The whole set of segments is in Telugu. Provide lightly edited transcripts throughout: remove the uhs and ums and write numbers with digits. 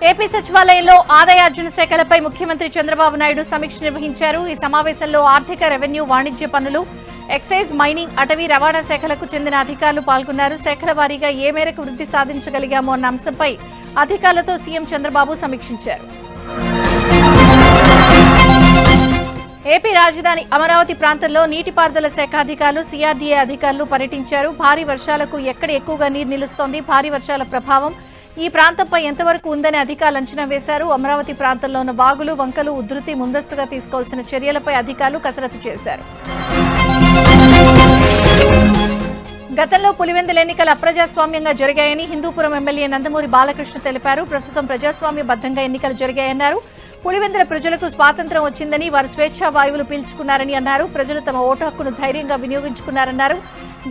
ఏపీ సచివాలయంలో ఆదాయార్జన శాఖలపై ముఖ్యమంత్రి చంద్రబాబు నాయుడు సమీక్ష నిర్వహించారు. ఈ సమావేశంలో ఆర్థిక, రెవెన్యూ, వాణిజ్య పన్నులు, ఎక్సైజ్, మైనింగ్, అటవీ, రవాణా శాఖలకు చెందిన అధికారులు పాల్గొన్నారు. శాఖల వారీగా ఏ మేరకు వృద్ధి సాధించగలిగామో అన్న అంశంపై అధికారులతో సీఎం చంద్రబాబు సమీక్షించారు. ఏపీ రాజధాని అమరావతి ప్రాంతంలో నీటిపారుదల శాఖ అధికారులు, సిఆర్డీఏ అధికారులు పర్యటించారు. భారీ వర్షాలకు ఎక్కడ ఎక్కువగా నీరు నిలుస్తోంది, భారీ వర్షాల ప్రభావం ఈ ప్రాంతంపై ఎంతవరకు ఉందని అధికారులు అంచనా వేశారు. అమరావతి ప్రాంతంలో ఉన్న వాగులు, వంకలు ఉధృతి ముందస్తుగా తీసుకోవాల్సిన చర్యలపై అధికారులు కసరత్తు చేశారు. గతంలో పులివెందుల ఎన్నికలు అప్రజాస్వామ్యంగా జరిగాయని హిందూపురం ఎమ్మెల్యే నందమూరి బాలకృష్ణ తెలిపారు. ప్రస్తుతం ప్రజాస్వామ్యబద్ధంగా ఎన్నికలు జరిగాయన్నారు. పులివెందుల ప్రజలకు స్వాతంత్ర్యం వచ్చిందని, వారు స్వేచ్ఛా వాయువులు పీల్చుకున్నారని అన్నారు. ప్రజలు తమ ఓటు హక్కును ధైర్యంగా వినియోగించుకున్నారన్నారు.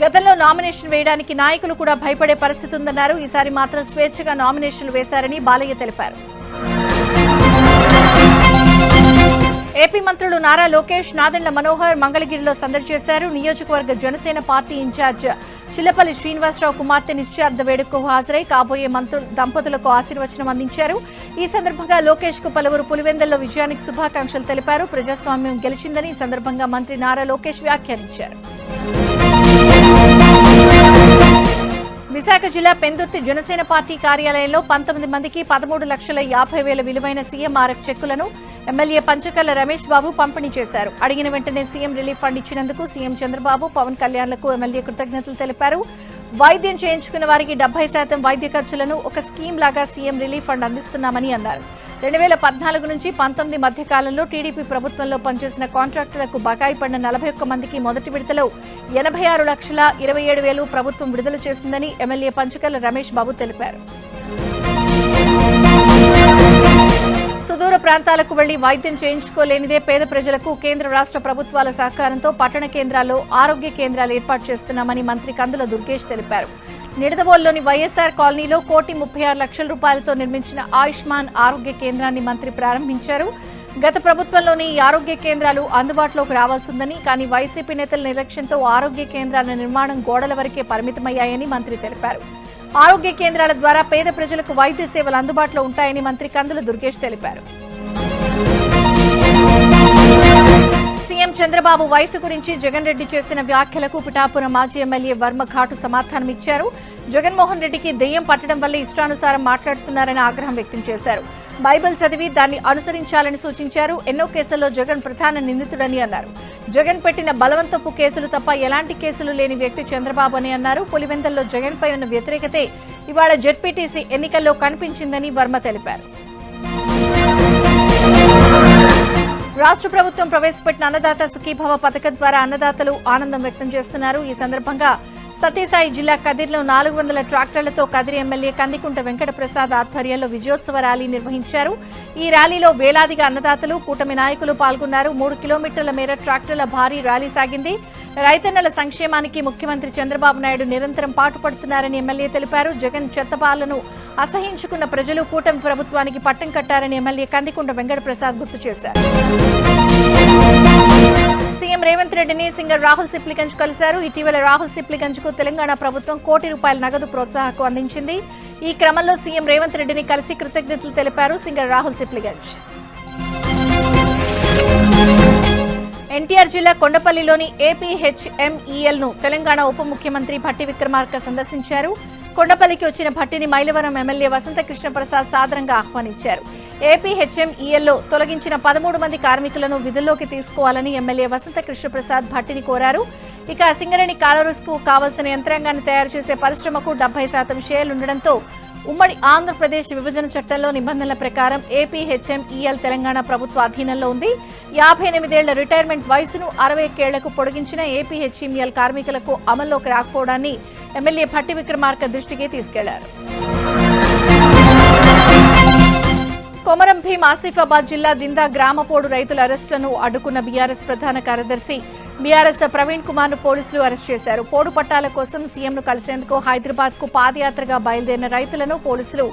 గతంలో నామినేషన్ వేయడానికి నాయకులు కూడా భయపడే పరిస్థితి ఉందన్నారు. ఈసారి మాత్రం స్వేచ్ఛగా నామినేషన్లు వేశారని బాలయ్య తెలిపారు. ఏపీ మంత్రులు నారా లోకేష్, నాదెండ్ల మనోహర్ మంగళగిరిలో సందడి చేశారు. నియోజకవర్గ జనసేన పార్టీ ఇన్ఛార్జ్ చిల్లపల్లి శ్రీనివాసరావు కుమార్తె నిశ్చయార్థ వేడుకకు హాజరై కాబోయే దంపతులకు ఆశీర్వచనం అందించారు. ఈ సందర్భంగా లోకేష్ కు పలువురు పులివెందుల్లో విజయానికి శుభాకాంక్షలు తెలిపారు. ప్రజాస్వామ్యం గెలిచిందని ఈ సందర్భంగా మంత్రి నారా లోకేష్ వ్యాఖ్యానించారు. విశాఖ జిల్లా పెందుర్తి జనసేన పార్టీ కార్యాలయంలో 19 మందికి 13,50,000 విలువైన సీఎంఆర్ఎఫ్ చెక్కులను ఎమ్మెల్యే పంచకర్ల రమేష్ బాబు పంపిణీ చేశారు. అడిగిన వెంటనే సీఎం రిలీఫ్ ఫండ్ ఇచ్చినందుకు సీఎం చంద్రబాబు, పవన్ కళ్యాణ్లకు ఎమ్మెల్యే కృతజ్ఞతలు తెలిపారు. వైద్యం చేయించుకున్న వారికి 70% వైద్య ఖర్చులను ఒక స్కీమ్ లాగా సీఎం రిలీఫ్ ఫండ్ అందిస్తున్నామని అన్నారు. 2014 నుంచి 19 మధ్య కాలంలో టీడీపీ ప్రభుత్వంలో పనిచేసిన కాంట్రాక్టర్లకు బకాయి పడిన 41 మందికి మొదటి విడతలో 86,27,000 ప్రభుత్వం విడుదల చేసిందని ఎమ్మెల్యే పంచకర్ల రమేష్ బాబు తెలిపారు. సుదూర ప్రాంతాలకు వెళ్లి వైద్యం చేయించుకోలేనిదే పేద ప్రజలకు కేంద్ర రాష్ట్ర ప్రభుత్వాల సహకారంతో పట్టణ కేంద్రాల్లో ఆరోగ్య కేంద్రాలు ఏర్పాటు చేస్తున్నామని మంత్రి కందుల దుర్గేష్ తెలిపారు. నిడదవోలులోని వైఎస్ఆర్ కాలనీలో 1,36,00,000 రూపాయలతో నిర్మించిన ఆయుష్మాన్ ఆరోగ్య కేంద్రాన్ని మంత్రి ప్రారంభించారు. గత ప్రభుత్వంలోని ఈ ఆరోగ్య కేంద్రాలు అందుబాటులోకి రావాల్సిందని, కానీ వైసీపీ నేతల నిర్లక్ష్యంతో ఆరోగ్య కేంద్రాల నిర్మాణం గోడల వరకే పరిమితమయ్యాయని మంత్రి తెలిపారు. ఆరోగ్య కేంద్రాల ద్వారా పేద ప్రజలకు వైద్య సేవలు అందుబాటులో ఉంటాయని మంత్రి కందుల దుర్గేష్ తెలిపారు. సీఎం చంద్రబాబు వయసు గురించి జగన్ రెడ్డి చేసిన వ్యాఖ్యలకు పిఠాపురం మాజీ ఎమ్మెల్యే వర్మ ఘాటు సమాధానమిచ్చారు. జగన్మోహన్ రెడ్డికి దెయ్యం పట్టడం వల్ల ఇష్టానుసారం మాట్లాడుతున్నారని ఆగ్రహం వ్యక్తం చేశారు. బైబిల్ చదివి దాన్ని అనుసరించాలని సూచించారు. ఎన్నో కేసుల్లో జగన్ ప్రధాన నిందితుడని అన్నారు. జగన్ పెట్టిన బలవంతపు కేసులు తప్ప ఎలాంటి కేసులు లేని వ్యక్తి చంద్రబాబు అని అన్నారు. పులివెందుల్లో జగన్ పై ఉన్న వ్యతిరేకతే ఇవాళ జెడ్పీటీసీ ఎన్నికల్లో కనిపించిందని వర్మ తెలిపారు. రాష్ట్ర ప్రభుత్వం ప్రవేశపెట్టిన అన్నదాత సుఖీభవ పథకం ద్వారా అన్నదాతలు ఆనందం వ్యక్తం చేస్తున్నారు. ఈ సందర్భంగా సత్యసాయి జిల్లా కదిర్లో 400 ట్రాక్టర్లతో కదిరి ఎమ్మెల్యే కందికుంట వెంకటప్రసాద్ ఆధ్వర్యంలో విజయోత్సవ ర్యాలీ నిర్వహించారు. ఈ ర్యాలీలో వేలాదిగా అన్నదాతలు, కూటమి నాయకులు పాల్గొన్నారు. 3 కిలోమీటర్ల మేర ట్రాక్టర్ల భారీ ర్యాలీ సాగింది. రైతన్నల సంక్షేమానికి ముఖ్యమంత్రి చంద్రబాబు నాయుడు నిరంతరం పాటుపడుతున్నారని ఎమ్మెల్యే తెలిపారు. జగన్ చెత్తపాలను అసహించుకున్న ప్రజలు కూటమి ప్రభుత్వానికి పట్టం కట్టారని ఎమ్మెల్యే కందికుంట వెంకటప్రసాద్ గుర్తు చేశారు. సీఎం రేవంత్ రెడ్డిని సింగర్ రాహుల్ సిప్లిగంజ్ కలిశారు. ఇటీవల రాహుల్ సిప్లిగంజ్ కు తెలంగాణ ప్రభుత్వం ₹1 కోటి నగదు ప్రోత్సాహకు అందించింది. ఈ క్రమంలో సీఎం రేవంత్ రెడ్డిని కలిసి కృతజ్ఞతలు తెలిపారు సింగర్ రాహుల్ సిప్లిగంజ్. ఎన్టీఆర్ జిల్లా కొండపల్లిలోని ఏపీహెచ్ఎంఈఎల్ ను తెలంగాణ ఉప ముఖ్యమంత్రి భట్టి విక్రమార్క సందర్శించారు. కొండపల్లికి వచ్చిన భట్టిని మైలవరం ఎమ్మెల్యే వసంత కృష్ణప్రసాద్ సాదరంగా ఆహ్వానించారు. ఏపీహెచ్ఎంఈఎల్లో తొలగించిన 13 మంది కార్మికులను విధుల్లోకి తీసుకోవాలని ఎమ్మెల్యే వసంత కృష్ణప్రసాద్ భట్టిని కోరారు. ఇక సింగరేణి కాలరీస్కు కావాల్సిన యంత్రాంగాన్ని తయారు చేసే పరిశ్రమకు 70% షేర్లుండడంతో ఉమ్మడి ఆంధ్రప్రదేశ్ విభజన చట్టంలో నిబంధనల ప్రకారం ఏపీహెచ్ఎంఈఎల్ తెలంగాణ ప్రభుత్వ అధీనంలో ఉంది. 58 ఏళ్ల రిటైర్మెంట్ వయసును 61 ఏళ్లకు పొడిగించిన ఏపీహెచ్ఎంఈఎల్ కార్మికులకు అమల్లోకి రాకపోవడాన్ని ఎమ్మెల్యే భట్టి విక్రమార్క దృష్టికి తీసుకెళ్లారు. కొమరం భీం ఆసిఫాబాద్ జిల్లా దిందా గ్రామపోడు రైతుల అరెస్టులను అడ్డుకున్న బీఆర్ఎస్ ప్రధాన కార్యదర్శి బీఆర్ఎస్ ప్రవీణ్ కుమార్ ను పోలీసులు అరెస్ట్ చేశారు. పోడు పట్టాల కోసం సీఎంను కలిసేందుకు హైదరాబాద్ కు పాదయాత్రగా బయలుదేరిన రైతులను పోలీసులు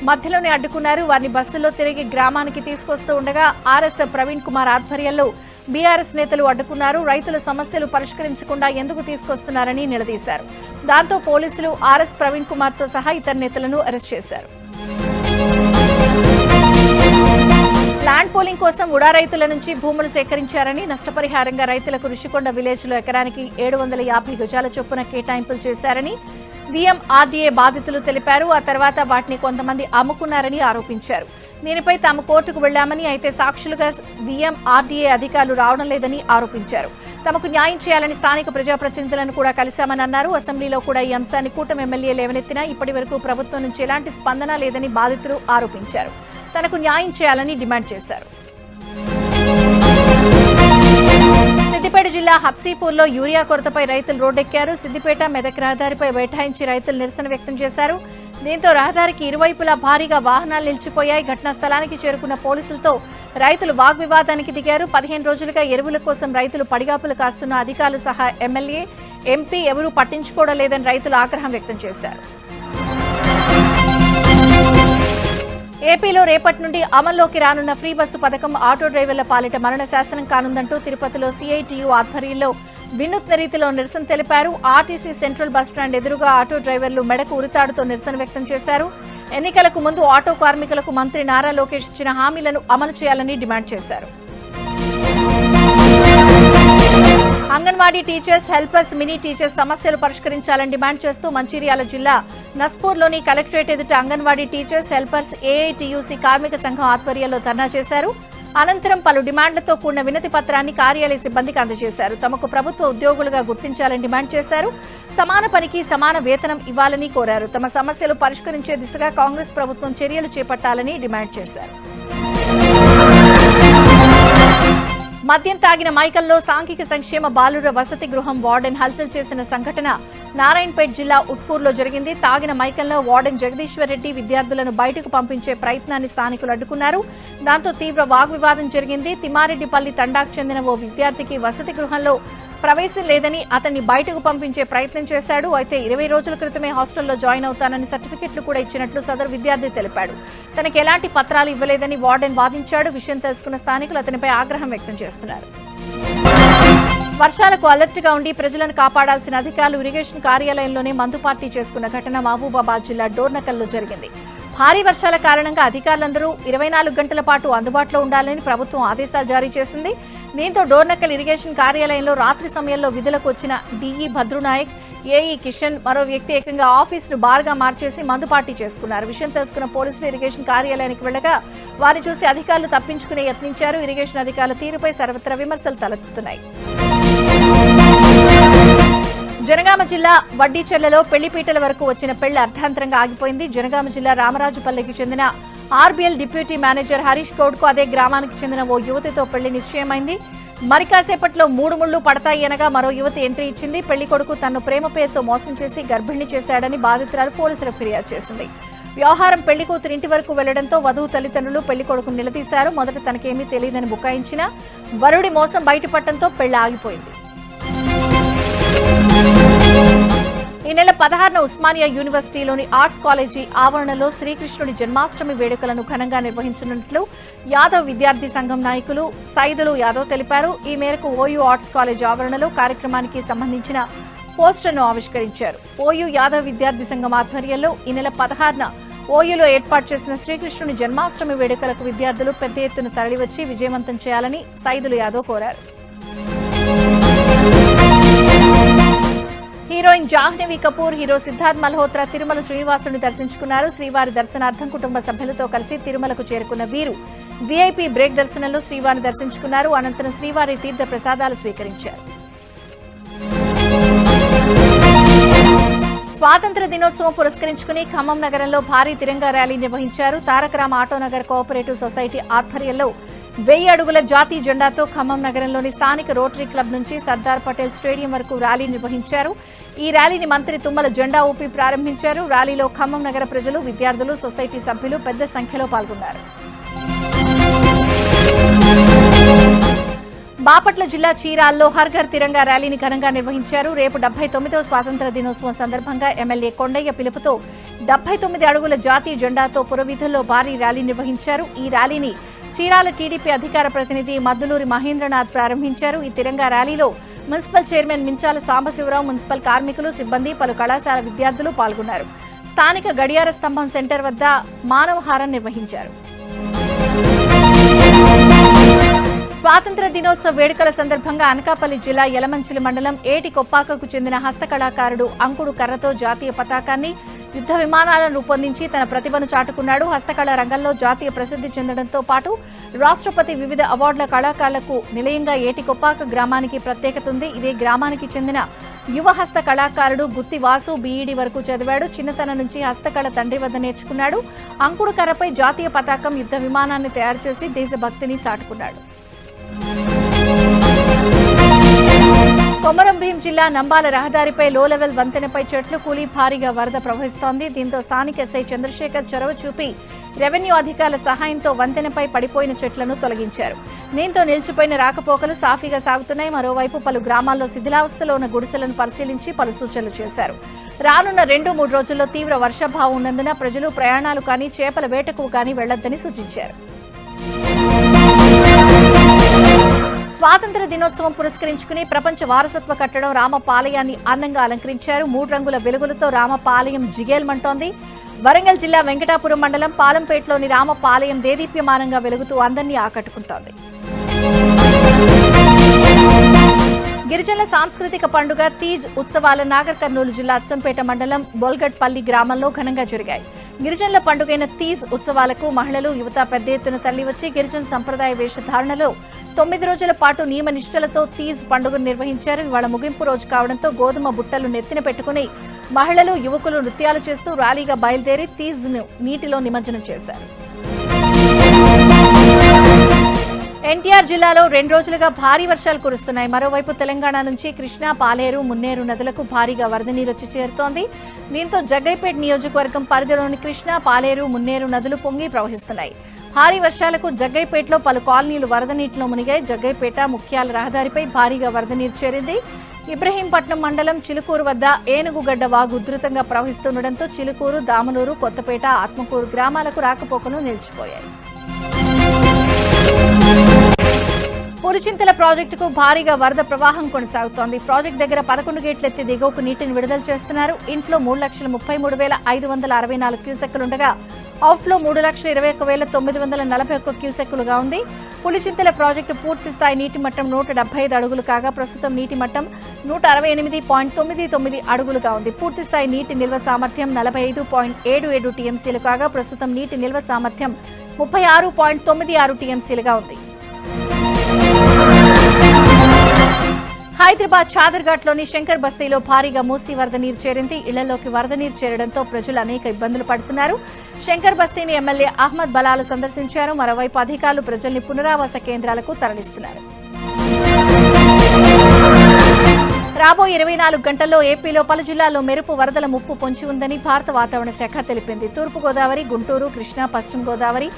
మధ్యలోనే అడ్డుకున్నారు. వారిని బస్సుల్లో తిరిగి గ్రామానికి తీసుకొస్తూ ఉండగా ఆర్ఎస్ ప్రవీణ్ కుమార్ ఆధ్వర్యంలో బీఆర్ఎస్ నేతలు అడ్డుకున్నారు. రైతుల సమస్యలు పరిష్కరించకుండా ఎందుకు తీసుకొస్తున్నారని నిలదీశారు. దాంతో పోలీసులు ఆర్ఎస్ ప్రవీణ్ కుమార్ తో సహా ఇతర నేతలను అరెస్ట్ చేశారు. ల్యాండ్ పూలింగ్ కోసం ఉడా రైతుల నుంచి భూములు సేకరించారని, నష్టపరిహారంగా రైతులకు రుషికొండ విలేజ్ లో ఎకరానికి 750 గజాల చొప్పున కేటాయింపులు చేశారని VMRDA బాధితులు తెలిపారు. ఆ తర్వాత వాటిని కొంతమంది అమ్ముకున్నారని ఆరోపించారు. దీనిపై తాము కోర్టుకు వెళ్లామని, అయితే సాక్షులుగా VMRDA అధికారులు రావడం లేదని ఆరోపించారు. తమకు న్యాయం చేయాలని స్థానిక ప్రజాప్రతినిధులను కూడా కలిశామని అన్నారు. అసెంబ్లీలో కూడా ఈ అంశాన్ని కూటమి ఎమ్మెల్యే లేవనెత్తినా ఇప్పటి వరకు ప్రభుత్వం నుంచి ఎలాంటి స్పందన లేదని బాధితులు ఆరోపించారు. తనకు న్యాయం చేయాలని డిమాండ్ చేశారు. సిద్దిపేట జిల్లా హబ్సీపూర్లో యూరియా కొరతపై రైతులు రోడ్డెక్కారు. సిద్దిపేట మెదక్ రహదారిపై బైఠాయించి రైతులు నిరసన వ్యక్తం చేశారు. దీంతో రహదారికి ఇరువైపులా భారీగా వాహనాలు నిలిచిపోయాయి. ఘటనా స్థలానికి చేరుకున్న పోలీసులతో రైతులు వాగ్వివాదానికి దిగారు. 15 రోజులుగా ఎరువుల కోసం రైతులు పడిగాపులు కాస్తున్న అధికారులు సహా ఎమ్మెల్యే, ఎంపీ ఎవరూ పట్టించుకోవడం లేదని రైతులు ఆగ్రహం వ్యక్తం చేశారు. ఏపీలో రేపటి నుండి అమల్లోకి రానున్న ఫ్రీ బస్సు పథకం ఆటో డ్రైవర్ల పాలిట మరణ శాసనం కానుందంటూ తిరుపతిలో CITU ఆధ్వర్యంలో వినూత్న రీతిలో నిరసన తెలిపారు. ఆర్టీసీ సెంట్రల్ బస్టాండ్ ఎదురుగా ఆటో డ్రైవర్లు మెడకు ఉరితాడుతో నిరసన వ్యక్తం చేశారు. ఎన్నికలకు ముందు ఆటో కార్మికులకు మంత్రి నారా లోకేష్ ఇచ్చిన హామీలను అమలు చేయాలని డిమాండ్ చేశారు. Anganwadi teachers, helpers, mini teachers సమస్యలు పరిష్కరించాలని డిమాండ్ చేస్తూ మంచిర్యాల జిల్లా నస్పూర్లోని కలెక్టరేట్ ఎదుట అంగన్వాడీ టీచర్స్, హెల్పర్స్ AITUC కార్మిక సంఘం ఆధ్వర్యంలో ధర్నా చేశారు. అనంతరం పలు డిమాండ్లతో కూడిన వినతి పత్రాన్ని కార్యాలయ సిబ్బందికి అందజేశారు. తమకు ప్రభుత్వ ఉద్యోగులుగా గుర్తించాలని డిమాండ్ చేశారు. సమాన పనికి సమాన వేతనం ఇవ్వాలని కోరారు. తమ సమస్యలు పరిష్కరించే దిశగా కాంగ్రెస్ ప్రభుత్వం చర్యలు చేపట్టాలని డిమాండ్ చేశారు. మద్యం తాగిన మైకల్లో సాంఘిక సంక్షేమ బాలుర వసతి గృహం వార్డెన్ హల్చల్ చేసిన సంఘటన నారాయణపేట జిల్లా ఉట్కూరులో జరిగింది. తాగిన మైకల్లో వార్డెన్ జగదీశ్వర్ రెడ్డి విద్యార్థులను బయటకు పంపించే ప్రయత్నాన్ని స్థానికులు అడ్డుకున్నారు. దాంతో తీవ్ర వాగ్వివాదం జరిగింది. తిమ్మారెడ్డిపల్లి తండాకు చెందిన ఓ విద్యార్థికి వసతి గృహంలో ప్రవేశం లేదని అతన్ని బయటకు పంపించే ప్రయత్నం చేశాడు. అయితే 20 రోజుల క్రితమే హాస్టల్లో జాయిన్ అవుతానని సర్టిఫికెట్లు కూడా ఇచ్చినట్లు సదరు విద్యార్థి తెలిపాడు. తనకు ఎలాంటి పత్రాలు ఇవ్వలేదని వార్డెన్ వాదించాడు. విషయం తెలుసుకున్న స్థానికులు అతనిపై ఆగ్రహం వ్యక్తం చేస్తున్నారు. వర్షాలకు అలర్ట్గా ఉండి ప్రజలను కాపాడాల్సిన అధికారులు ఇరిగేషన్ కార్యాలయంలోనే మందు పార్టీ చేసుకున్న ఘటన మహబూబాబాద్ జిల్లా డోర్నకల్లో జరిగింది. భారీ వర్షాల కారణంగా అధికారులందరూ 24 గంటల పాటు అందుబాటులో ఉండాలని ప్రభుత్వం ఆదేశాలు జారీ చేసింది. దీంతో డోర్నకల్ ఇరిగేషన్ కార్యాలయంలో రాత్రి సమయంలో విధులకు వచ్చిన DE భద్రునాయక్, AE కిషన్, మరో వ్యక్తి ఏకంగా ఆఫీసును బార్గా మార్చేసి మందు పార్టీ చేసుకున్నారు. విషయం తెలుసుకున్న పోలీసులు ఇరిగేషన్ కార్యాలయానికి వెళ్లగా వారిని చూసి అధికారులు తప్పించుకునే యత్నించారు. ఇరిగేషన్ అధికారుల తీరుపై సర్వత్రా విమర్శలు తలెత్తుతున్నాయి. జనగామ జిల్లా వడ్డీచెర్లలో పెళ్లిపీటల వరకు వచ్చిన పెళ్లి అర్ధాంతరంగా ఆగిపోయింది. జనగామ జిల్లా రామరాజుపల్లికి చెందిన RBL డిప్యూటీ మేనేజర్ హరీష్ గౌడ్కు అదే గ్రామానికి చెందిన ఓ యువతితో పెళ్లి నిశ్చయమైంది. మరి కాసేపట్లో 3 ముళ్లు పడతాయి అనగా మరో యువతి ఎంట్రీ ఇచ్చింది. పెళ్లి కొడుకు తన్ను ప్రేమ పేరుతో మోసం చేసి గర్భిణి చేశాడని బాధితురాలు పోలీసులకు ఫిర్యాదు చేసింది. వ్యవహారం పెళ్లి కూతురు ఇంటి వరకు వెళ్లడంతో వధువు తల్లిదండ్రులు పెళ్లి కొడుకును నిలదీశారు. మొదట తనకేమీ తెలియదని బుకాయించినా వరుడి మోసం బయటపడటంతో పెళ్లి ఆగిపోయింది. ఈ నెల 16న ఉస్మానియా యూనివర్సిటీలోని ఆర్ట్స్ కాలేజీ ఆవరణలో శ్రీకృష్ణుడి జన్మాష్టమి వేడుకలను ఘనంగా నిర్వహించనున్నట్లు యాదవ్ విద్యార్థి సంఘం నాయకులు సైదులు యాదవ్ తెలిపారు. ఈ మేరకు OU ఆర్ట్స్ కాలేజ్ ఆవరణలో కార్యక్రమానికి సంబంధించిన పోస్టర్ను ఆవిష్కరించారు. OU యాదవ్ విద్యార్థి సంఘం ఆధ్వర్యంలో ఈ నెల 16న OUలో ఏర్పాటు చేసిన శ్రీకృష్ణుడి జన్మాష్టమి వేడుకలకు విద్యార్థులు పెద్ద ఎత్తున తరలివచ్చి విజయవంతం చేయాలని సైదులు యాదవ్ కోరారు. హీరోయిన్ జాహ్నవి కపూర్, హీరో సిద్ధార్థ్ మల్హోత్రా తిరుమల శ్రీనివాసుని దర్శించుకున్నారు. శ్రీవారి దర్శనార్థం కుటుంబ సభ్యులతో కలిసి తిరుమలకు చేరుకున్న వీరు VIP బ్రేక్ దర్శనంలో శ్రీవారిని దర్శించుకున్నారు. అనంతరం శ్రీవారి తీర్థ ప్రసాదాలు స్వీకరించారు. స్వాతంత్ర దినోత్సవం పురస్కరించుకుని ఖమ్మం నగరంలో భారీ తిరంగా ర్యాలీ నిర్వహించారు. తారకరామ ఆటోనగర్ కోఆపరేటివ్ సొసైటీ ఆధ్వర్యంలో 1000 అడుగుల జాతీయ జెండాతో ఖమ్మం నగరంలోని స్థానిక రోటరీ క్లబ్ నుంచి సర్దార్ పటేల్ స్టేడియం వరకు ర్యాలీ నిర్వహించారు. ఈ ర్యాలీని మంత్రి తుమ్మల జెండా ఊపి ప్రారంభించారు. ర్యాలీలో ఖమ్మం నగర ప్రజలు, విద్యార్థులు, సొసైటీ సభ్యులు పెద్ద సంఖ్యలో పాల్గొన్నారు. బాపట్ల జిల్లా చీరాల్లో హర్ ఘర్ తిరంగా ర్యాలీని ఘనంగా నిర్వహించారు. రేపు 79వ స్వాతంత్ర దినోత్సవం సందర్భంగా ఎమ్మెల్యే కొండయ్య పిలుపుతో 79 అడుగుల జాతీయ జెండాతో పురవీధుల్లో భారీ ర్యాలీ నిర్వహించారు. ఈ ర్యాలీని చీరాల టీడీపీ అధికార ప్రతినిధి మద్దులూరి మహేంద్రనాథ్ ప్రారంభించారు. ఈ తిరంగా ర్యాలీలో municipal chairman Minchala Sambasivarao, municipal కార్మికులు, సిబ్బంది, పలు కళాశాల విద్యార్థులు పాల్గొన్నారు. స్థానిక గడియార స్తంభం సెంటర్ వద్ద మానవహారం నిర్వహించారు. స్వాతంత్ర దినోత్సవ వేడుకల సందర్భంగా అనకాపల్లి జిల్లా యలమంచిలి మండలం ఏటి కొప్పాకకు చెందిన హస్తకళాకారుడు అంకుడు కర్రతో జాతీయ పతాకాన్ని, యుద్ధ విమానాలను రూపొందించి తన ప్రతిభను చాటుకున్నాడు. హస్తకళ రంగంలో జాతీయ ప్రసిద్ధి చెందడంతో పాటు రాష్ట్రపతి వివిధ అవార్డుల కళాకారులకు నిలయంగా ఏటి కొప్పాక గ్రామానికి ప్రత్యేకత ఉంది. ఇదే గ్రామానికి చెందిన యువ హస్త కళాకారుడు గుత్తి వాసు బీఈడీ వరకు చదివాడు. చిన్నతనం నుంచి హస్తకళ తండ్రి వద్ద నేర్చుకున్నాడు. అంకుడు కర్రపై జాతీయ పతాకం, యుద్ధ విమానాన్ని తయారు చేసి దేశభక్తిని చాటుకున్నాడు. కొమరం భీం జిల్లా నంబాల రహదారిపై లో లెవెల్ వంతెనపై చెట్లు కూలి భారీగా వరద ప్రవహిస్తోంది. దీంతో స్థానిక ఎస్ఐ చంద్రశేఖర్ చొరవ చూపి రెవెన్యూ అధికారుల సహాయంతో వంతెనపై పడిపోయిన చెట్లను తొలగించారు. దీంతో నిలిచిపోయిన రాకపోకలు సాఫీగా సాగుతున్నాయి. మరోవైపు పలు గ్రామాల్లో శిథిలావస్థలో ఉన్న గుడిసెలను పరిశీలించి పలు సూచనలు చేశారు. రానున్న 2-3 రోజుల్లో తీవ్ర వర్షాభావం ఉన్నందున ప్రజలు ప్రయాణాలు కానీ చేపల వేటకు కానీ వెళ్లొద్దని సూచించారు. స్వాతంత్ర దినోత్సవం పురస్కరించుకుని ప్రపంచ వారసత్వ కట్టడం రామపాలయాన్ని అందంగా అలంకరించారు. 3 రంగుల వెలుగులతో రామపాలయం జిగేల్మంటోంది. వరంగల్ జిల్లా వెంకటాపురం మండలం పాలంపేటలోని రామపాలయం దేదీప్యమానంగా వెలుగుతూ అందరినీ ఆకట్టుకుంటోంది. గిరిజనుల సాంస్కృతిక పండుగ తీజ్ ఉత్సవాల నాగర్ కర్నూలు జిల్లా అచ్చంపేట మండలం బోల్గడ్పల్లి గ్రామంలో ఘనంగా జరిగాయి. గిరిజనుల పండుగైన తీజ్ ఉత్సవాలకు మహిళలు, యువత పెద్ద ఎత్తున తరలివచ్చి గిరిజన సంప్రదాయ వేషధారణలో 9 రోజుల పాటు నియమ నిష్ఠలతో తీజ్ పండుగను నిర్వహించారు. ఇవాళ ముగింపు రోజు కావడంతో గోధుమ బుట్టలు నెత్తిన పెట్టుకుని మహిళలు, యువకులు నృత్యాలు చేస్తూ ర్యాలీగా బయలుదేరి తీజ్ ను నీటిలో నిమజ్జనం చేశారు. ఎన్టీఆర్ జిల్లాలో 2 రోజులుగా భారీ వర్షాలు కురుస్తున్నాయి. మరోవైపు తెలంగాణ నుంచి కృష్ణా, పాలేరు, మున్నేరు నదులకు భారీగా వరద నీరు వచ్చి చేరుతోంది. దీంతో జగ్గైపేట నియోజకవర్గం పరిధిలోని కృష్ణా, పాలేరు, మున్నేరు నదులు పొంగి ప్రవహిస్తున్నాయి. భారీ వర్షాలకు జగ్గైపేటలో పలు కాలనీలు వరద నీటిలో మునిగాయి. జగ్గైపేట ముఖ్యాల రహదారిపై భారీగా వరద నీరు చేరింది. ఇబ్రహీంపట్నం మండలం చిలుకూరు వద్ద ఏనుగుగడ్డ వాగు ఉధృతంగా ప్రవహిస్తుండటంతో చిలుకూరు, దామనూరు, కొత్తపేట, ఆత్మకూరు గ్రామాలకు రాకపోకలు నిలిచిపోయాయి. పులిచింతల ప్రాజెక్టుకు భారీగా వరద ప్రవాహం కొనసాగుతోంది. ప్రాజెక్టు దగ్గర 11 గేట్లెత్తి దిగువకు నీటిని విడుదల చేస్తున్నారు. ఇన్ఫ్లో 3,33,564 క్యూసెక్కులుండగా అవుట్ఫ్లో 3,21,941 క్యూసెక్కులుగా ఉంది. పులిచింతల ప్రాజెక్టు పూర్తి స్థాయి నీటి మట్టం 175 అడుగులు కాగా ప్రస్తుతం నీటి మట్టం 168.99 అడుగులుగా ఉంది. పూర్తి స్థాయి నీటి నిల్వ సామర్థ్యం 45.77 టీఎంసీలు కాగా ప్రస్తుతం నీటి నిల్వ సామర్థ్యం 36.96 టీఎంసీలుగా ఉంది. హైదరాబాద్ చాదర్ఘాట్లోని శంకర్ బస్తీలో భారీగా మూసీ వరద నీరు చేరింది. ఇళ్లలోకి వరద నీరు చేరడంతో ప్రజలు అనేక ఇబ్బందులు పడుతున్నారు. శంకర్ బస్తీని ఎమ్మెల్యే అహ్మద్ బలాల్ సందర్శించారు. మరోవైపు అధికారులు ప్రజల్ని పునరావాస కేంద్రాలకు తరలిస్తున్నారు. రాబోయే 24 గంటల్లో ఏపీలో పలు జిల్లాల్లో మెరుపు వరదల ముప్పు పొంచి ఉందని భారత వాతావరణ శాఖ తెలిపింది. తూర్పుగోదావరి, గుంటూరు, కృష్ణా, పశ్చిమ గోదావరి,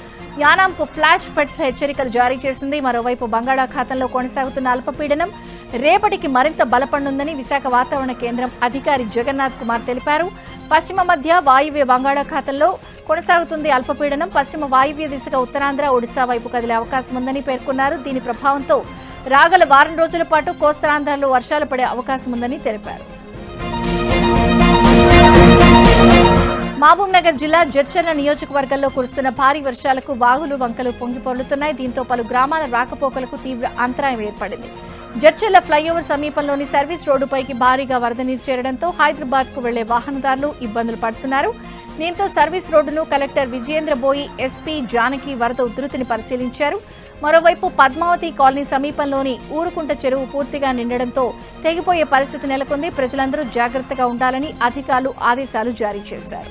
యానాంకు ఫ్లాష్ ఫ్లడ్స్ హెచ్చరికలు జారీ చేసింది. మరోవైపు బంగాళాఖాతంలో కొనసాగుతున్న అల్పపీడనం రేపటికి మరింత బలపడనుందని విశాఖ వాతావరణ కేంద్రం అధికారి జగన్నాథ్ కుమార్ తెలిపారు. పశ్చిమ మధ్య వాయువ్య బంగాళాఖాతంలో కొనసాగుతుంది అల్పపీడనం. పశ్చిమ వాయువ్య దిశగా ఉత్తరాంధ్ర, ఒడిశా వైపు కదిలే అవకాశం ఉందని పేర్కొన్నారు. దీని ప్రభావంతో రాగల వారం రోజుల పాటు కోస్తాంధ్రలో వర్షాలు పడే అవకాశం ఉందని తెలిపారు. మహబూబ్ నగర్ జిల్లా జడ్చర్ల నియోజకవర్గంలో కురుస్తున్న భారీ వర్షాలకు వాగులు, వంకలు పొంగి పొర్లుతున్నాయి. దీంతో పలు గ్రామాల రాకపోకలకు తీవ్ర అంతరాయం ఏర్పడింది. జడ్చర్ల ఫ్లైఓవర్ సమీపంలోని సర్వీస్ రోడ్డుపైకి భారీగా వరద నీరు చేరడంతో హైదరాబాద్ కు వెళ్లే వాహనదారులు ఇబ్బందులు పడుతున్నారు. దీంతో సర్వీస్ రోడ్డును కలెక్టర్ విజయేంద్ర బోయి, ఎస్పీ జానకి వరద ఉధృతిని పరిశీలించారు. మరోవైపు పద్మావతి కాలనీ సమీపంలోని ఊరుకుంట చెరువు పూర్తిగా నిండడంతో తెగిపోయే పరిస్థితి నెలకొంది. ప్రజలందరూ జాగ్రత్తగా ఉండాలని అధికారులు ఆదేశాలు జారీ చేశారు.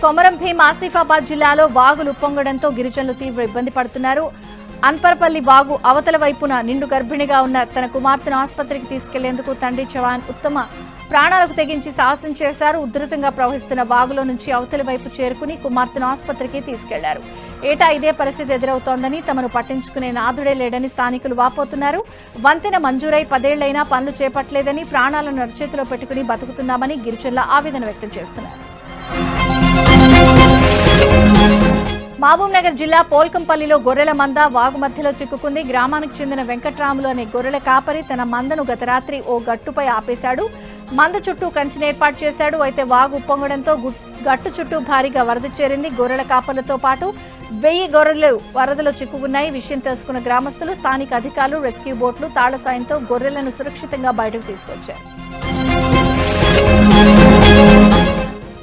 కొమరం భీం ఆసిఫాబాద్ జిల్లాలో వాగులు ఉప్పొంగడంతో గిరిజనులు తీవ్ర ఇబ్బంది పడుతున్నారు. అన్పర్పల్లి వాగు అవతల వైపున నిండు గర్భిణిగా ఉన్న తన కుమార్తెను ఆసుపత్రికి తీసుకెళ్లేందుకు తండ్రి చవాన్ ఉత్తమ ప్రాణాలకు తెగించి సాహసం చేశారు. ఉధృతంగా ప్రవహిస్తున్న వాగులో నుంచి అవతలి వైపు చేరుకుని కుమార్తెను ఆసుపత్రికి తీసుకెళ్లారు. ఏటా ఇదే పరిస్థితి ఎదురవుతోందని, తమను పట్టించుకునే నాథుడే లేడని స్థానికులు వాపోతున్నారు. వంతెన మంజూరై 10 ఏళ్లైనా పనులు చేపట్టలేదని, ప్రాణాలను అరచేతిలో పెట్టుకుని బతుకుతున్నామని గిరిజనుల ఆవేదన వ్యక్తం చేస్తున్నారు. మహబూబ్ నగర్ జిల్లా పోల్కంపల్లిలో గొర్రెల మంద వాగు మధ్యలో చిక్కుకుంది. గ్రామానికి చెందిన వెంకట్రాములు అనే గొర్రెల కాపరి తన మందను గత రాత్రి ఓ గట్టుపై ఆపేశాడు. మంద చుట్టూ కంచెను ఏర్పాటు చేశాడు. అయితే వాగు ఉప్పొంగడంతో గట్టు చుట్టూ భారీగా వరద చేరింది. గొర్రెల కాపర్లతో పాటు 1000 గొర్రెలు వరదలో చిక్కుకున్నాయి. విషయం తెలుసుకున్న గ్రామస్తులు, స్థానిక అధికారులు రెస్క్యూ బోట్లు తాళ్ల సాయంతో గొర్రెలను సురక్షితంగా బయటకు తీసుకొచ్చారు.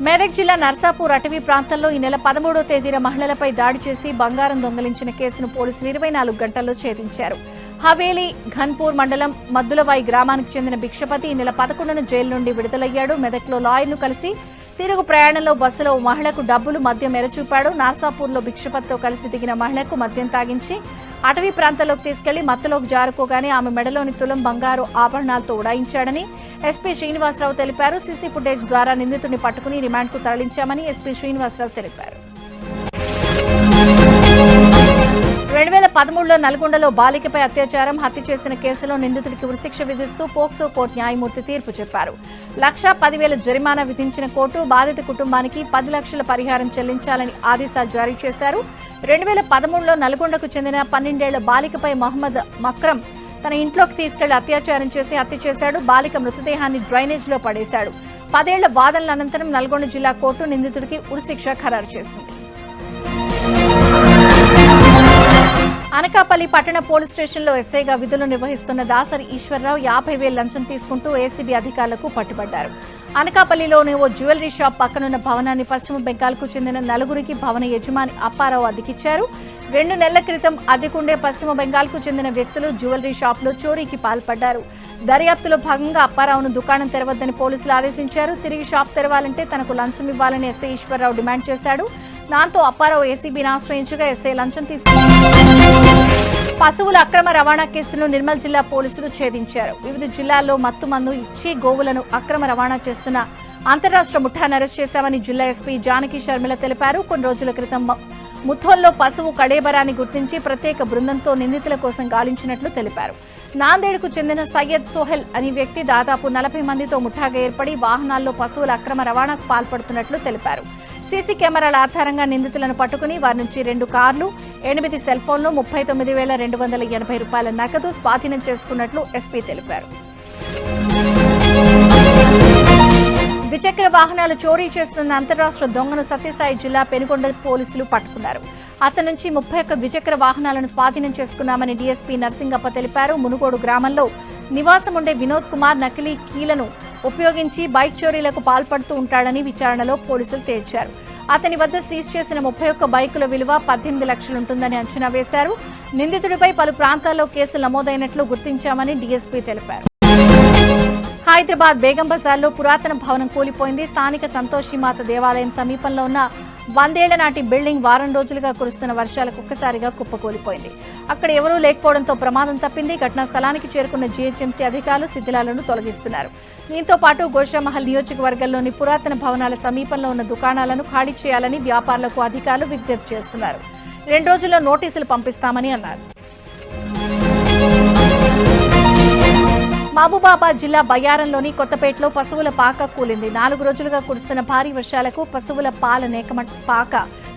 మెదక్ జిల్లా నర్సాపూర్ అటవీ ప్రాంతంలో ఈ నెల 13వ తేదీన మహిళలపై దాడి చేసి బంగారం దొంగలించిన కేసును పోలీసులు 24 గంటల్లో ఛేదించారు. హవేలీ ఘన్పూర్ మండలం మద్దులవాయి గ్రామానికి చెందిన భిక్షపతి ఈ నెల 11న జైలు నుండి విడుదలయ్యాడు. మెదక్లో లాయర్ను కలిసి తిరుగు ప్రయాణంలో బస్సులో మహిళకు డబ్బులు మద్యం ఎరచూపాడు. నార్సాపూర్లో భిక్షపతితో కలిసి దిగిన మహిళకు మద్యం తాగించి అటవీ ప్రాంతంలోకి తీసుకెళ్లి మత్తులోకి జారుకోగానే ఆమె మెడలోని తులం బంగారు ఆభరణాలతో ఉడాయించాడని ఎస్పీ శ్రీనివాసరావు తెలిపారు. సీసీ ఫుటేజ్ ద్వారా నిందితుడిని పట్టుకుని రిమాండ్కు తరలించామని ఎస్పీ శ్రీనివాసరావు తెలిపారు. 2013లో నల్గొండలో బాలికపై అత్యాచారం, హత్య చేసిన కేసులో నిందితుడికి ఉరిశిక్ష విధిస్తూ పోక్సో కోర్టు న్యాయమూర్తి తీర్పు చెప్పారు. 1,10,000 జరిమానా విధించిన కోర్టు బాధిత కుటుంబానికి 10 లక్షల పరిహారం చెల్లించాలని ఆదేశాలు జారీ చేశారు. 2013లో నల్గొండకు చెందిన 12 ఏళ్ల బాలికపై మహమ్మద్ మక్రమ్ తన ఇంట్లోకి తీసుకెళ్లి అత్యాచారం చేసి హత్య చేశాడు. బాలిక మృతదేహాన్ని డ్రైనేజ్లో పడేశాడు. 10 ఏళ్ల వాదనల అనంతరం నల్గొండ జిల్లా కోర్టు నిందితుడికి ఉరిశిక్ష ఖరారు చేసింది. అనకాపల్లి పట్టణ పోలీస్ స్టేషన్లో ఎస్ఐగా విధులు నిర్వహిస్తున్న దాసరి ఈశ్వరరావు 50,000 లంచం తీసుకుంటూ ఏసీబీ అధికారులకు పట్టుబడ్డారు. అనకాపల్లిలోని ఓ జ్యువెలరీ షాప్ పక్కనున్న భవనాన్ని పశ్చిమ బెంగాల్కు చెందిన 4గురికి భవన యజమాని అప్పారావు అద్దెకిచ్చారు. 2 నెలల క్రితం అద్దెకుండే పశ్చిమ బెంగాల్కు చెందిన వ్యక్తులు జ్యువెలరీ షాప్లో చోరీకి పాల్పడ్డారు. దర్యాప్తులో భాగంగా అప్పారావును దుకాణం తెరవద్దని పోలీసులు ఆదేశించారు. తిరిగి షాప్ తెరవాలంటే తనకు లంచం ఇవ్వాలని ఎస్ఐ ఈశ్వరరావు డిమాండ్ చేశాడు. దాంతో అప్పారావు ఏసీబీని ఆశ్రయించగా ఎస్ఐ లంచం పశువుల అక్రమ రవాణా కేసును నిర్మల్ జిల్లా పోలీసులు ఛేదించారు. వివిధ జిల్లాల్లో మత్తు మందు ఇచ్చి గోవులను అక్రమ రవాణా చేస్తున్న అంతర్రాష్ట్ర ముఠాను అరెస్ట్ చేశామని జిల్లా ఎస్పీ జానకి శర్మిల తెలిపారు. కొన్ని రోజుల క్రితం ముథోల్లో పశువు కళేబరాన్ని గుర్తించి ప్రత్యేక బృందంతో నిందితుల కోసం గాలించినట్లు తెలిపారు. నాందేడ్కు చెందిన సయ్యద్ సోహెల్ అనే వ్యక్తి దాదాపు 40 మందితో ముఠాగా ఏర్పడి వాహనాల్లో పశువుల అక్రమ రవాణాకు పాల్పడుతున్నట్లు తెలిపారు. సీసీ కెమెరాల ఆధారంగా నిందితులను పట్టుకుని వారి నుంచి 2 కార్లు, 8 సెల్ ఫోన్లు, 39,280 రూపాయల నగదు స్వాధీనం చేసుకున్నట్లు ఎస్పీ తెలిపారు. ద్విచక్ర వాహనాలు చోరీ చేస్తున్న అంతర్రాష్ట్ర దొంగను సత్యసాయి జిల్లా పెనుకొండ పోలీసులు పట్టుకున్నారు. అతని నుంచి 31 ద్విచక్ర వాహనాలను స్వాధీనం చేసుకున్నామని డీఎస్పీ నర్సింగప్ప తెలిపారు. మునుగోడు గ్రామంలో నివాసం ఉండే వినోద్ కుమార్ నకిలీ కీలను ఉపయోగించి బైక్ చోరీలకు పాల్పడుతూ ఉంటాడని విచారణలో పోలీసులు తేల్చారు. అతని వద్ద సీజ్ చేసిన 31 బైకుల విలువ 18 లక్షలుంటుందని అంచనా వేశారు. నిందితుడిపై పలు ప్రాంతాల్లో కేసులు నమోదైనట్లు గుర్తించామని డీఎస్పీ తెలిపారు. హైదరాబాద్ బేగం బజార్లో పురాతన భవనం కూలిపోయింది. స్థానిక సంతోషిమాత దేవాలయం సమీపంలో ఉన్న 100 ఏళ్ల నాటి బిల్డింగ్ వారం రోజులుగా కురుస్తున్న వర్షాలకు ఒక్కసారిగా కుప్పకూలిపోయింది. అక్కడ ఎవరూ లేకపోవడంతో ప్రమాదం తప్పింది. ఘటనా స్థలానికి చేరుకున్న జీహెచ్ఎంసీ అధికారులు శిథిలాలను తొలగిస్తున్నారు. దీంతో పాటు గోషామహల్ నియోజకవర్గంలోని పురాతన భవనాల సమీపంలో ఉన్న దుకాణాలను ఖాళీ చేయాలని వ్యాపారులకు అధికారులు విజ్ఞప్తి చేస్తున్నారు. 2 రోజుల్లో నోటీసులు పంపిస్తామని అన్నారు. మహబూబాబాద్ జిల్లా బయ్యారంలోని కొత్తపేటలో పశువుల పాక కూలింది. 4 రోజులుగా కురుస్తున్న భారీ వర్షాలకు పశువుల పాల పాక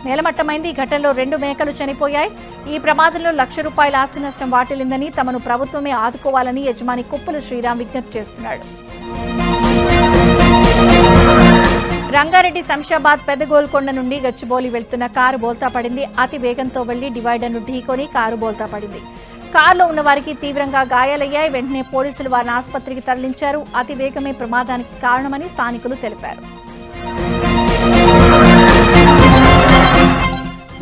నేలమట్టమైంది. ఈ ఘటనలో 2 మేకలు చనిపోయాయి. ఈ ప్రమాదంలో ₹1,00,000 ఆస్తి నష్టం వాటిల్లిందని, తమను ప్రభుత్వమే ఆదుకోవాలని యజమాని కుప్పుల శ్రీరామ్ విజ్ఞప్తి చేస్తున్నాడు. రంగారెడ్డి శంషాబాద్ పెద్దగోల్కొండ నుండి గచ్చిబౌలి వెళ్తున్న కారు బోల్తా పడింది. అతి వేగంతో వెళ్లి డివైడర్ను ఢీకొని కారు బోల్తా పడింది. కారులో ఉన్న వారికి తీవ్రంగా గాయాలయ్యాయి. వెంటనే పోలీసులు వారిని ఆసుపత్రికి తరలించారు. అతి వేగమే ప్రమాదానికి కారణమని స్థానికులు తెలిపారు.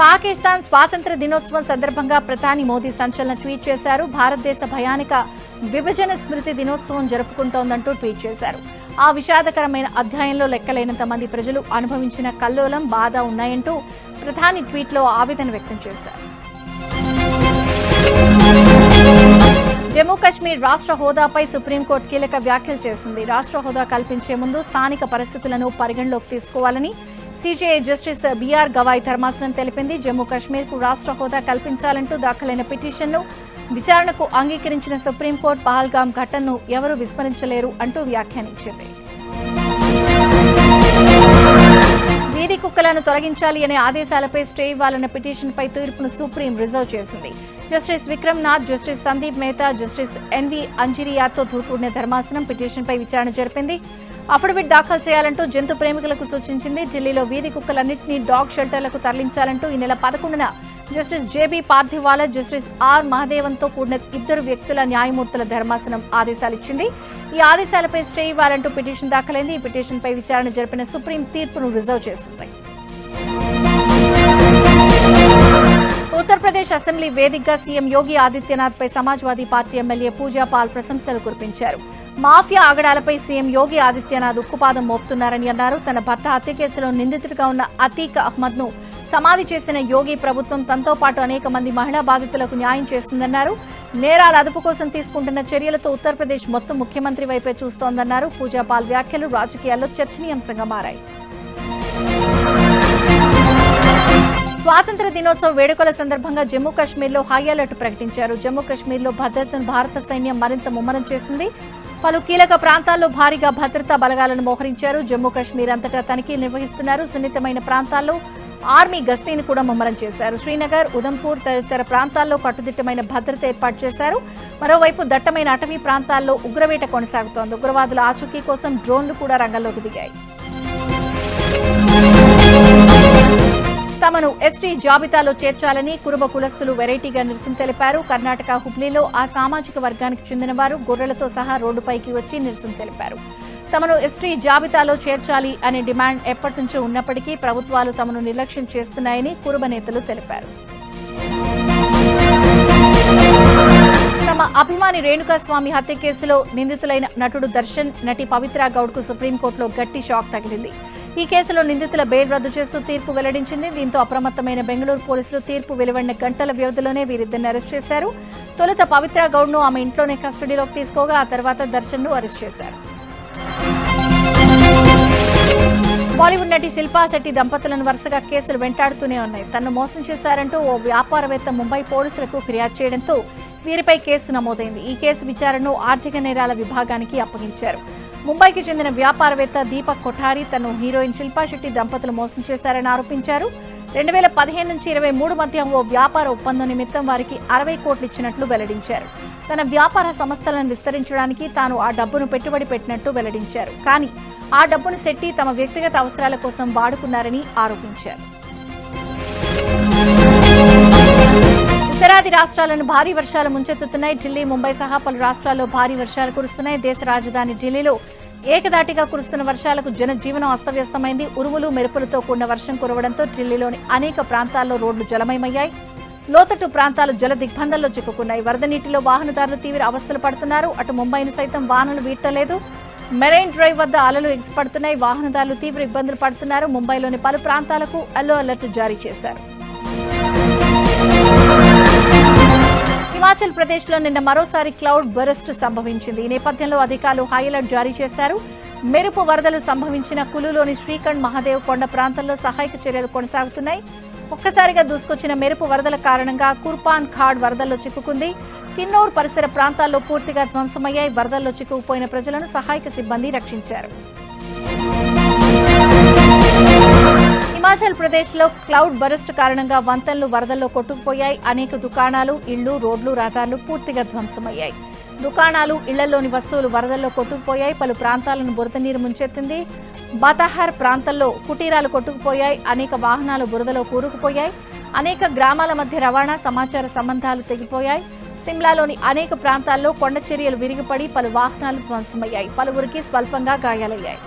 పాకిస్తాన్ స్వాతంత్ర దినోత్సవం సందర్భంగా ప్రధాని మోదీ సంచలన ట్వీట్ చేశారు. భారతదేశ భయానక విభజన స్మృతి దినోత్సవం జరుపుకుంటోందంటూ ట్వీట్ చేశారు. ఆ విషాదకరమైన అధ్యాయంలో లెక్కలేనంత మంది ప్రజలు అనుభవించిన కల్లోలం, బాధ ఉన్నాయంటూ ప్రధాని ట్వీట్లో ఆవేదన వ్యక్తం చేశారు. జమ్మూ కశ్మీర్ రాష్ట్ర హోదాపై సుప్రీంకోర్టు కీలక వ్యాఖ్యలు చేసింది. రాష్ట్ర హోదా కల్పించే ముందు స్థానిక పరిస్థితులను పరిగణలోకి తీసుకోవాలని సీజేఐ జస్టిస్ బీఆర్ గవాయ్ ధర్మాసనం తెలిపింది. జమ్మూ కశ్మీర్కు రాష్ట్ర హోదా కల్పించాలంటూ దాఖలైన పిటిషన్ను విచారణకు అంగీకరించిన సుప్రీంకోర్టు పహల్గాం ఘటనను ఎవరూ విస్మరించలేరు అంటూ వ్యాఖ్యానించింది. వీధి కుక్కలను తొలగించాలి అనే ఆదేశాలపై స్టే ఇవ్వాలన్న పిటిషన్పై తీర్పును సుప్రీం రిజర్వ్ చేసింది. Justice Vikram Nath, justice Sandeep Mehta, justice N V అంజిరియాతో కూడిన ధర్మాసనం పిటిషన్పై విచారణ జరిపింది. అఫిడవిట్ దాఖలు చేయాలంటూ జంతు ప్రేమికులకు సూచించింది. ఢిల్లీలో వీధి కుక్కలన్నింటినీ డాగ్ షెల్టర్లకు తరలించాలంటూ ఈ నెల 11న justice J B Pardiwala, justice R మహదేవన్తో కూడిన 2 వ్యక్తుల న్యాయమూర్తుల ధర్మాసనం ఆదేశాలిచ్చింది. ఈ ఆదేశాలపై స్టే ఇవ్వాలంటూ పిటిషన్ దాఖలైంది. ఈ పిటిషన్పై విచారణ జరిపిన సుప్రీం తీర్పును రిజర్వ్ చేసింది. ఉత్తరప్రదేశ్ అసెంబ్లీ వేదికగా సీఎం యోగి ఆదిత్యనాథ్ పై సమాజ్వాదీ పార్టీ ఎమ్మెల్యే పూజా పాల్ ప్రశంసలు కురిపించారు. మాఫియా ఆగడాలపై సీఎం యోగి ఆదిత్యనాథ్ ఉక్కుపాదం మోపుతున్నారని అన్నారు. తన భర్త హత్య కేసులో నిందితుడిగా ఉన్న అతీక్ అహ్మద్ ను సమాధి చేసిన యోగి ప్రభుత్వం తనతో పాటు అనేక మంది మహిళా బాధితులకు న్యాయం చేస్తుందన్నారు. నేరాల అదుపు కోసం తీసుకుంటున్న చర్యలతో ఉత్తరప్రదేశ్ మొత్తం ముఖ్యమంత్రి వైపే చూస్తోందన్నారు. పూజా పాల్ వ్యాఖ్యలు రాజకీయాల్లో చర్చనీయాంశంగా మారాయి. స్వాతంత్ర దినోత్సవ వేడుకల సందర్భంగా జమ్మూ కశ్మీర్లో హై అలర్ట్ ప్రకటించారు. జమ్మూ కశ్మీర్లో భద్రతను భారత సైన్యం మరింత ముమ్మరం చేసింది. పలు కీలక ప్రాంతాల్లో భారీగా భద్రతా బలగాలను మోహరించారు. జమ్మూ కశ్మీర్ అంతటా తనిఖీలు నిర్వహిస్తున్నారు. సున్నితమైన ప్రాంతాల్లో ఆర్మీ గస్తీని కూడా ముమ్మరం చేశారు. శ్రీనగర్, ఉదంపూర్ తదితర ప్రాంతాల్లో కట్టుదిట్టమైన భద్రత ఏర్పాటు చేశారు. మరోవైపు దట్టమైన అటవీ ప్రాంతాల్లో ఉగ్రవేట కొనసాగుతోంది. ఉగ్రవాదుల ఆచూకీ కోసం డ్రోన్లు కూడా రంగంలోకి దిగాయి. తమను ఎస్టీ జాబితాలో చేర్చాలని కురుబ కులస్తులు వెరైటీగా నిరసన తెలిపారు. కర్ణాటక హుబ్లీలో ఆ సామాజిక వర్గానికి చెందిన వారు గొర్రెలతో సహా రోడ్డుపైకి వచ్చి నిరసన తెలిపారు. తమను ఎస్టీ జాబితాలో చేర్చాలి అనే డిమాండ్ ఎప్పటి నుంచో ఉన్నప్పటికీ ప్రభుత్వాలు తమను నిర్లక్ష్యం చేస్తున్నాయని కురుబ నేతలు తెలిపారు. తమ అభిమాని రేణుకాస్వామి హత్య కేసులో నిందితులైన నటుడు దర్శన్, నటి పవిత్ర గౌడ్కు సుప్రీంకోర్టులో గట్టి షాక్ తగిలింది. ఈ కేసులో నిందితుల బెయిల్ రద్దు చేస్తూ తీర్పు వెల్లడించింది. దీంతో అప్రమత్తమైన బెంగళూరు పోలీసులు తీర్పు వెలువడిన గంటల వ్యవధిలోనే వీరిద్దరిని అరెస్ట్ చేశారు. తొలుత పవిత్ర గౌడ్ను ఆమె ఇంట్లోనే కస్టడీలోకి తీసుకోగా ఆ తర్వాత దర్శన్ను అరెస్ట్ చేశారు. బాలీవుడ్ నటి శిల్పా శెట్టి దంపతులను వరుసగా కేసులు వెంటాడుతూనే ఉన్నాయి. తనను మోసం చేశారంటూ ఓ వ్యాపారవేత్త ముంబై పోలీసులకు ఫిర్యాదు చేయడంతో వీరిపై కేసు నమోదైంది. ఈ కేసు విచారణను ఆర్థిక నేరాల విభాగానికి అప్పగించారు. ముంబైకి చెందిన వ్యాపారవేత్త దీపక్ కొఠారి తను హీరోయిన్ శిల్పా శెట్టి దంపతులు మోసం చేశారని ఆరోపించారు. 2015 నుంచి 23 మధ్య ఓ వ్యాపార ఒప్పందం నిమిత్తం వారికి 60 కోట్లు ఇచ్చినట్లు వెల్లడించారు. తన వ్యాపార సంస్థలను విస్తరించడానికి తాను ఆ డబ్బును పెట్టుబడి పెట్టినట్టు వెల్లడించారు. కానీ ఆ డబ్బును శెట్టి తమ వ్యక్తిగత అవసరాల కోసం వాడుకున్నారని ఆరోపించారు. ఉత్తరాది రాష్ట్రాలను భారీ వర్షాలు ముంచెత్తుతున్నాయి. ఢిల్లీ, ముంబై సహా పలు రాష్ట్రాల్లో భారీ వర్షాలు కురుస్తున్నాయి. దేశ రాజధాని ఢిల్లీలో ఏకదాటిగా కురుస్తున్న వర్షాలకు జనజీవనం అస్తవ్యస్తమైంది. ఉరుములు, మెరుపులతో కూడిన వర్షం కురవడంతో ఢిల్లీలోని అనేక ప్రాంతాల్లో రోడ్లు జలమయమయ్యాయి. లోతట్టు ప్రాంతాలు జల దిగ్బంధంలో చిక్కుకున్నాయి. వరద నీటిలో వాహనదారులు తీవ్ర అవస్థలు పడుతున్నారు. అటు ముంబైని సైతం వానలు వీడలేదు. మెరైన్ డ్రైవ్ వద్ద అలలు ఎగిసిపడుతున్నాయి. వాహనదారులు తీవ్ర ఇబ్బందులు పడుతున్నారు. ముంబైలోని పలు ప్రాంతాలకు ఎల్లో అలర్ట్ జారీ చేశారు. హిమాచల్ ప్రదేశ్ లో నిన్న మరోసారి క్లౌడ్ బరస్ట్ సంభవించింది. ఈ నేపథ్యంలో అధికారులు హై అలర్ట్ జారీ చేశారు. మెరుపు వరదలు సంభవించిన కులులోని శ్రీకండ్ మహాదేవ్ కొండ ప్రాంతంలో సహాయక చర్యలు కొనసాగుతున్నాయి. ఒక్కసారిగా దూసుకొచ్చిన మెరుపు వరదల కారణంగా కుర్పాన్ ఖాడ్ వరదల్లో చిక్కుకుంది. కిన్నౌర్ పరిసర ప్రాంతాల్లో పూర్తిగా ధ్వంసమయ్యాయి. వరదల్లో చిక్కుకుపోయిన ప్రజలను సహాయక సిబ్బంది రక్షించారు. హిమాచల్ ప్రదేశ్ లో క్లౌడ్ బరస్ట్ కారణంగా వంతెనలు వరదల్లో కొట్టుకుపోయాయి. అనేక దుకాణాలు, ఇళ్లు, రోడ్లు, రహదారులు పూర్తిగా ధ్వంసమయ్యాయి. దుకాణాలు, ఇళ్లలోని వస్తువులు వరదల్లో కొట్టుకుపోయాయి. పలు ప్రాంతాలను బురద నీరు ముంచెత్తింది. బతహర్ ప్రాంతంలో కుటీరాలు కొట్టుకుపోయాయి. అనేక వాహనాలు బురదలో కూరుకుపోయాయి. అనేక గ్రామాల మధ్య రవాణా, సమాచార సంబంధాలు తెగిపోయాయి. సిమ్లాలోని అనేక ప్రాంతాల్లో కొండ చర్యలు విరిగిపడి పలు వాహనాలు ధ్వంసమయ్యాయి. పలువురికి స్వల్పంగా గాయాలయ్యాయి.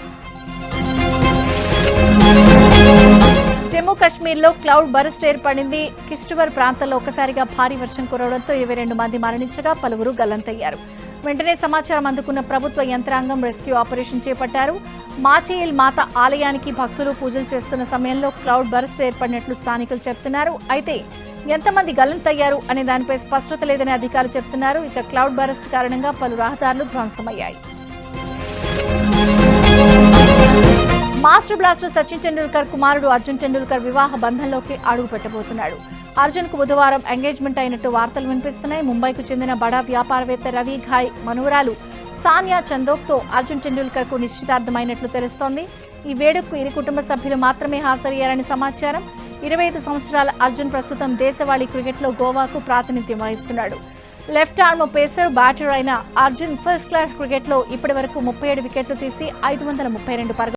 జమ్మూ కశ్మీర్లో క్లౌడ్ బరస్ట్ ఏర్పడింది. కిష్ట్వార్ ప్రాంతంలో ఒక్కసారిగా భారీ వర్షం కురవడంతో 22 మంది మరణించగా పలువురు గల్లంతయ్యారు. వెంటనే సమాచారం అందుకున్న ప్రభుత్వ యంత్రాంగం రెస్క్యూ ఆపరేషన్ చేపట్టారు. మాచేయిల్ మాత ఆలయానికి భక్తులు పూజలు చేస్తున్న సమయంలో క్లౌడ్ బరస్ట్ ఏర్పడినట్లు స్థానికులు చెప్తున్నారు. అయితే ఎంతమంది గల్లంతయ్యారు అనే దానిపై స్పష్టత లేదని అధికారులు చెప్తున్నారు. ఇక క్లౌడ్ బరస్ట్ కారణంగా పలు రహదారులు ధ్వంసమయ్యాయి. మాస్టర్ బ్లాస్టర్ సచిన్ టెండూల్కర్ కుమారుడు అర్జున్ టెండూల్కర్ వివాహ బంధంలోకి అడుగు పెట్టబోతున్నాడు. అర్జున్ కు బుధవారం ఎంగేజ్మెంట్ అయినట్టు వార్తలు వినిపిస్తున్నాయి. ముంబైకు చెందిన బడా వ్యాపారవేత్త రవి ఘాయ్ మనువరాలు సానియా చందోక్తో అర్జున్ టెండూల్కర్ కు నిశ్చితార్థమైనట్లు తెలుస్తోంది. ఈ వేడుకకు ఇరు కుటుంబ సభ్యులు మాత్రమే హాజరయ్యారని సమాచారం. 25 సంవత్సరాల అర్జున్ ప్రస్తుతం దేశవాళీ క్రికెట్లో గోవాకు ప్రాతినిధ్యం వహిస్తున్నాడు. లెఫ్ట్ ఆర్మ్ పేసర్ బ్యాటర్ అయిన అర్జున్ ఫస్ట్ క్లాస్ క్రికెట్లో ఇప్పటి వరకు 37 వికెట్లు తీసి 532 పరుగులు